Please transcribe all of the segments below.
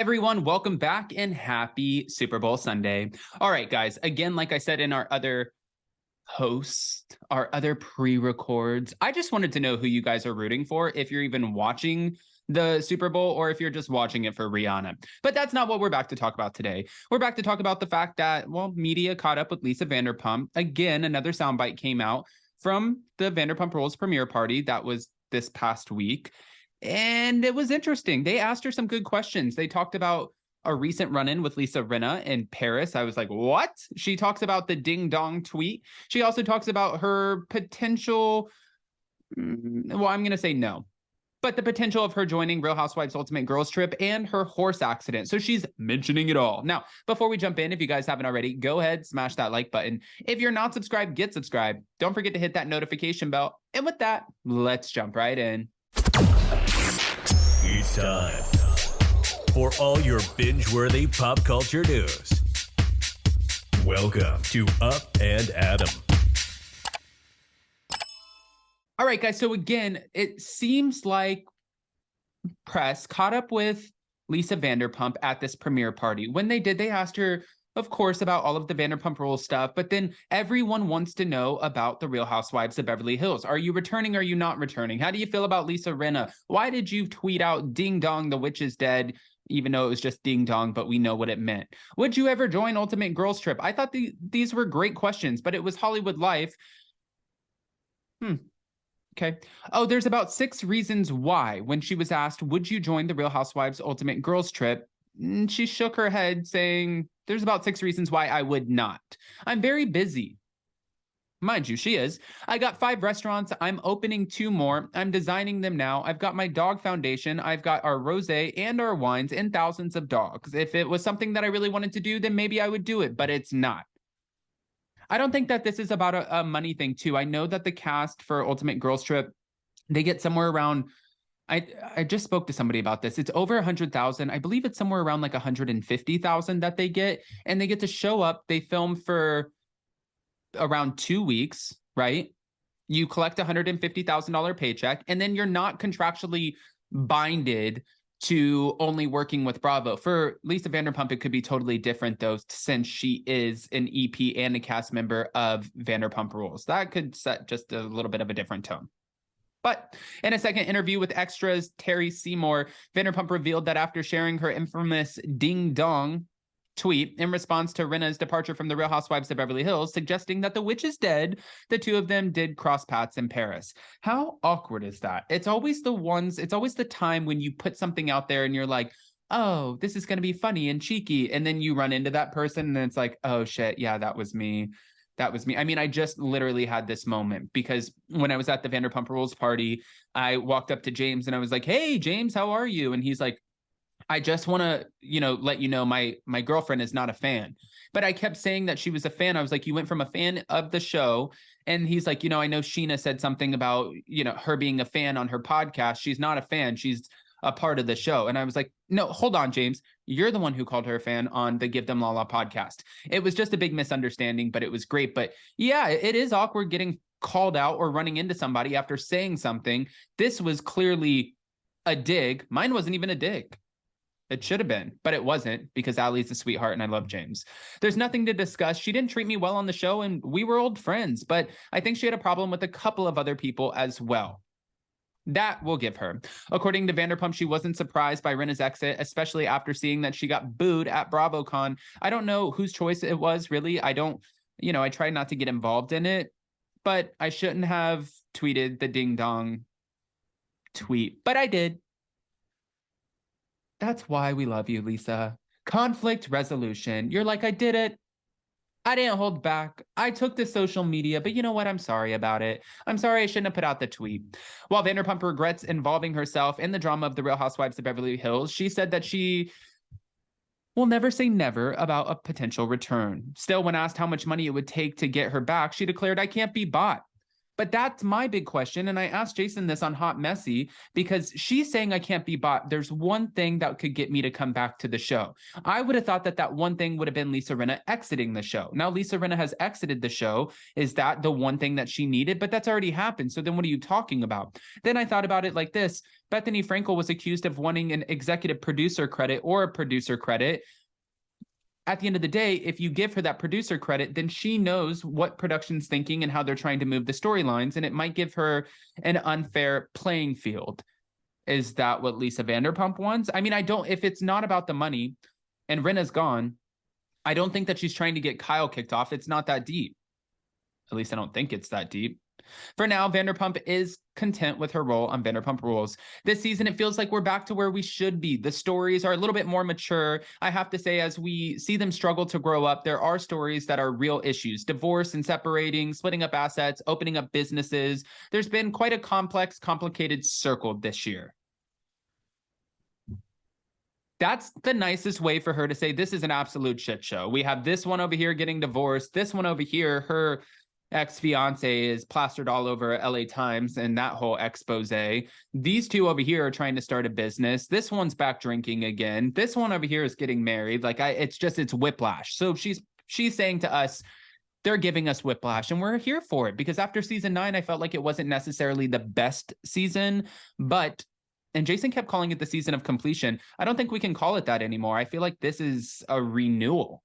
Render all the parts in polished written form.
Everyone, welcome back and happy Super Bowl Sunday. All right, guys, again, like I said in our other our other pre-records, I just wanted to know who you guys are rooting for, if you're even watching the Super Bowl or if you're just watching it for Rihanna. But that's not what we're back to talk about today. We're back to talk about the fact that, well, media caught up with Lisa Vanderpump. Again, another soundbite came out from the Vanderpump Rules premiere party that was this past week. And it was interesting. They asked her some good questions. They talked about a recent run-in with Lisa Rinna in Paris. I was like, what? She talks about the ding-dong tweet. She also talks about her potential, well, I'm going to say no, but the potential of her joining Real Housewives Ultimate Girls Trip and her horse accident. So she's mentioning it all. Now, before we jump in, if you guys haven't already, go ahead, smash that like button. If you're not subscribed, get subscribed. Don't forget to hit that notification bell. And with that, let's jump right in. It's time for all your binge-worthy pop culture news. Welcome to Up and Adam. All right, guys. So again, it seems like press caught up with Lisa Vanderpump at this premiere party. When they did, they asked her, of course, about all of the Vanderpump Rules stuff, but then everyone wants to know about the Real Housewives of Beverly Hills. Are you returning? Are you not returning? How do you feel about Lisa Rinna? Why did you tweet out ding dong, the witch is dead, even though it was just ding dong, but we know what it meant? Would you ever join Ultimate Girls Trip? I thought these were great questions, but it was Hollywood Life. Okay. Oh, there's about 6 reasons why. When she was asked, would you join the Real Housewives Ultimate Girls Trip? She shook her head saying, there's about 6 reasons why I would not. I'm very busy. Mind you, she is. I got 5 restaurants. I'm opening 2 more. I'm designing them now. I've got my dog foundation. I've got our rosé and our wines and thousands of dogs. If it was something that I really wanted to do, then maybe I would do it, but it's not. I don't think that this is about a money thing too. I know that the cast for Ultimate Girls Trip, they get somewhere around, I just spoke to somebody about this. It's over 100,000. I believe it's somewhere around like 150,000 that they get, and they get to show up. They film for around 2 weeks, right? You collect a $150,000 paycheck, and then you're not contractually binded to only working with Bravo. For Lisa Vanderpump, it could be totally different though, since she is an EP and a cast member of Vanderpump Rules. That could set just a little bit of a different tone. But in a second interview with Extra's Terry Seymour, Vanderpump revealed that after sharing her infamous ding dong tweet in response to Rinna's departure from the Real Housewives of Beverly Hills, suggesting that the witch is dead, the 2 of them did cross paths in Paris. How awkward is that? It's always the time when you put something out there and you're like, oh, this is going to be funny and cheeky. And then you run into that person and it's like, oh shit, yeah, that was me. That was me. I mean, I just literally had this moment because when I was at the Vanderpump Rules party, I walked up to James and I was like, hey, James, how are you? And he's like, I just want to, let you know my girlfriend is not a fan. But I kept saying that she was a fan. I was like, you went from a fan of the show. And he's like, I know Sheena said something about, her being a fan on her podcast. She's not a fan. She's a part of the show. And I was like, no, hold on, James. You're the one who called her a fan on the Give Them Lala podcast. It was just a big misunderstanding, but it was great. But yeah, it is awkward getting called out or running into somebody after saying something. This was clearly a dig. Mine wasn't even a dig. It should have been, but it wasn't because Allie's a sweetheart and I love James. There's nothing to discuss. She didn't treat me well on the show and we were old friends, but I think she had a problem with a couple of other people as well. That we'll give her. According to Vanderpump, she wasn't surprised by Rinna's exit, especially after seeing that she got booed at BravoCon. I don't know whose choice it was, really. I try not to get involved in it, but I shouldn't have tweeted the ding dong tweet, but I did. That's why we love you, Lisa. Conflict resolution. You're like, I did it. I didn't hold back. I took to social media, but you know what? I'm sorry about it. I'm sorry I shouldn't have put out the tweet. While Vanderpump regrets involving herself in the drama of the Real Housewives of Beverly Hills, she said that she will never say never about a potential return. Still, when asked how much money it would take to get her back, she declared, I can't be bought. But that's my big question. And I asked Jason this on Hot Messy because she's saying I can't be bought. There's one thing that could get me to come back to the show. I would have thought that that one thing would have been Lisa Rinna exiting the show. Now, Lisa Rinna has exited the show. Is that the one thing that she needed? But that's already happened. So then what are you talking about? Then I thought about it like this. Bethany Frankel was accused of wanting an executive producer credit or a producer credit. At the end of the day, if you give her that producer credit, then she knows what production's thinking and how they're trying to move the storylines, and it might give her an unfair playing field. Is that what Lisa Vanderpump wants? I mean, if it's not about the money and Rinna's gone, I don't think that she's trying to get Kyle kicked off. It's not that deep. At least I don't think it's that deep. For now, Vanderpump is content with her role on Vanderpump Rules. This season, it feels like we're back to where we should be. The stories are a little bit more mature. I have to say, as we see them struggle to grow up, there are stories that are real issues. Divorce and separating, splitting up assets, opening up businesses. There's been quite a complex, complicated circle this year. That's the nicest way for her to say this is an absolute shit show. We have this one over here getting divorced. This one over here, her ex-fiance is plastered all over LA Times and that whole expose. These two over here are trying to start a business. This one's back drinking again. This one over here is getting married. Like it's whiplash. So she's saying to us, they're giving us whiplash and we're here for it, because after season 9, I felt like it wasn't necessarily the best season, and Jason kept calling it the season of completion. I don't think we can call it that anymore. I feel like this is a renewal.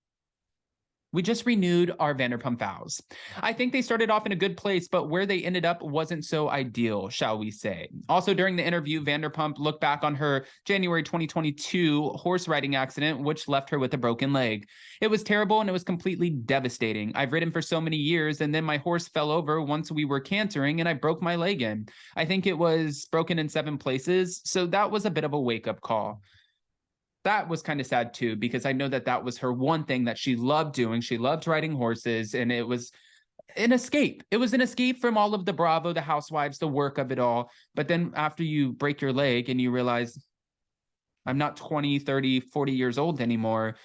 We just renewed our Vanderpump vows. I think they started off in a good place, but where they ended up wasn't so ideal, shall we say. Also, during the interview, Vanderpump looked back on her January 2022 horse riding accident, which left her with a broken leg. It was terrible and it was completely devastating. I've ridden for so many years, and then my horse fell over once we were cantering and I broke my leg in. I think it was broken in 7 places, so that was a bit of a wake-up call. That was kind of sad too, because I know that was her one thing that she loved doing. She loved riding horses, and it was an escape. It was an escape from all of the Bravo, the Housewives, the work of it all. But then after you break your leg and you realize I'm not 20, 30, 40 years old anymore,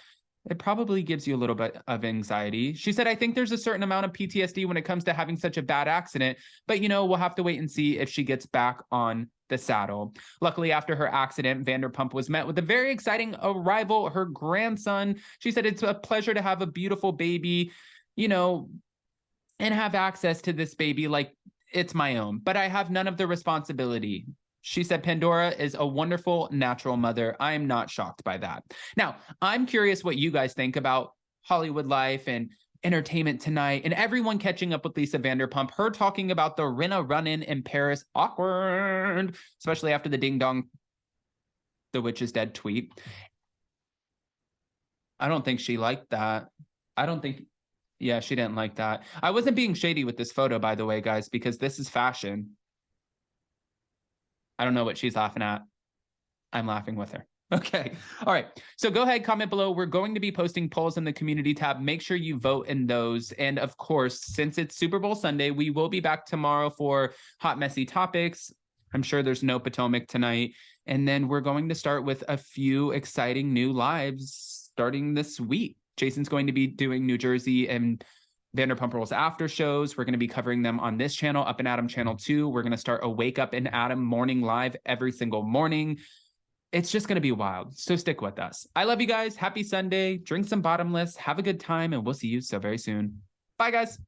it probably gives you a little bit of anxiety. She said, I think there's a certain amount of PTSD when it comes to having such a bad accident, but we'll have to wait and see if she gets back on the saddle. Luckily, after her accident, Vanderpump was met with a very exciting arrival, her grandson. She said, it's a pleasure to have a beautiful baby, and have access to this baby like it's my own, but I have none of the responsibility. She said Pandora is a wonderful natural mother. I am not shocked by that. Now, I'm curious what you guys think about Hollywood life and Entertainment Tonight and everyone catching up with Lisa Vanderpump, her talking about the Rinna run-in in Paris. Awkward, especially after the ding dong, the witch is dead tweet. I don't think she liked that. Yeah, she didn't like that. I wasn't being shady with this photo, by the way, guys, because this is fashion. I don't know what she's laughing at. I'm laughing with her. Okay. All right. So go ahead, comment below. We're going to be posting polls in the community tab. Make sure you vote in those. And of course, since it's Super Bowl Sunday, we will be back tomorrow for Hot Messy Topics. I'm sure there's no Potomac tonight. And then we're going to start with a few exciting new lives starting this week. Jason's going to be doing New Jersey and Vanderpump Rules after shows. We're going to be covering them on this channel, Up and Adam channel 2. We're going to start a Wake Up and Adam morning live every single morning. It's just going to be wild. So stick with us. I love you guys. Happy Sunday. Drink some bottomless. Have a good time. And we'll see you so very soon. Bye, guys.